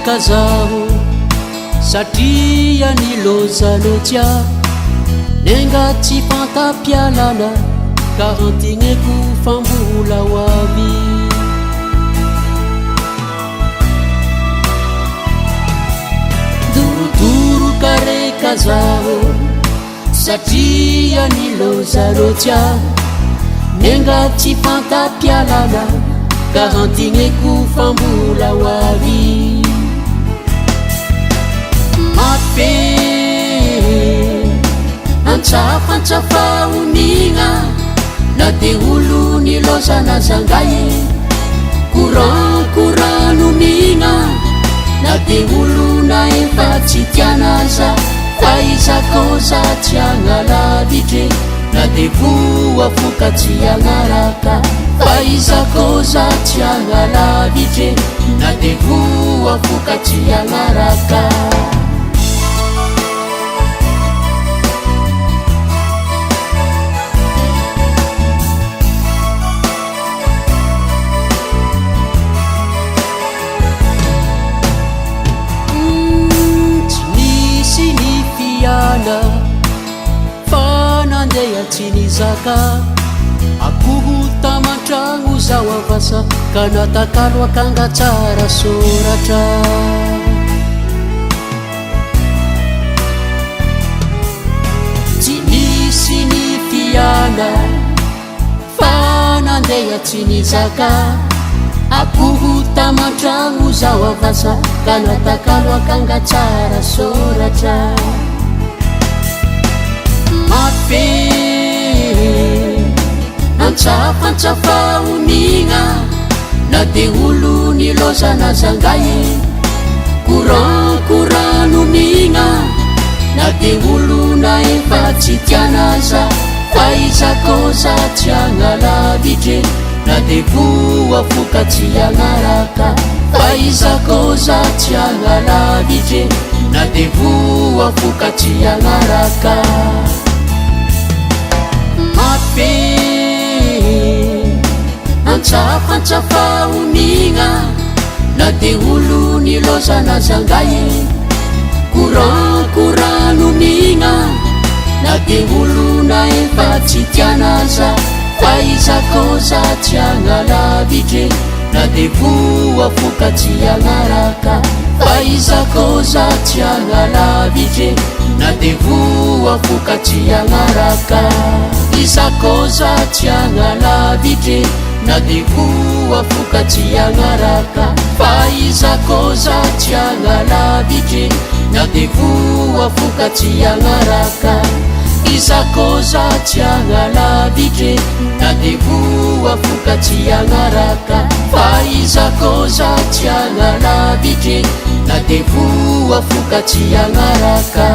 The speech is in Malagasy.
reka zaho satria nilozalotia nenga tsy fantapialana ka antigneko fambola hoavy dorotoroka reka zaho satria nilozalotia nenga tsy fantapialana ka antigneko fambola hoavy mape antsafatsafa onigna na de olo nilozana zangay courant onigna na de olo na efa tsy tianaza fa izakoza tsy agnalavitry na de voa foka tsy agnaraka fa izakoza tsy agnalavitry na de voa foka tsy agnaraka fanandeha tsy nizaka akoho tamantragno zao avasa ka natakalo akanga tsara soratra tsy nisy ny fiana fanandeha tsy nizaka akoho tamantragno zao avasa ka natakalo akanga tsara soratra mape antsafantsafa onigna na de olo nilozana zangay courant onigna na de olo na efa tsy tianaza fa izakoza tsy agnalavitry na de voa foka tsy agnaraka fa izakoza tsy agnalavitry na de voa foka tsy agnaraka mape antsafantsafa onigna na de olo nilozana zangay courant onigna na de olo na efa tsy tianaza fa izakoza tsy agnalavitry na de voa foka tsy agnaraka fa izakoza tsy agnalavitry na de voa foka tsy agnaraka izakoza tsy agnalavitry na de voa foka tsy agnaraka fa izakoza tsy agnalavitry na de voa foka tsy agnaraka izakoza tsy agnalavitry na de voa foka tsy agnaraka fa izakoza tsy agnalavitry na de voa foka tsy agnaraka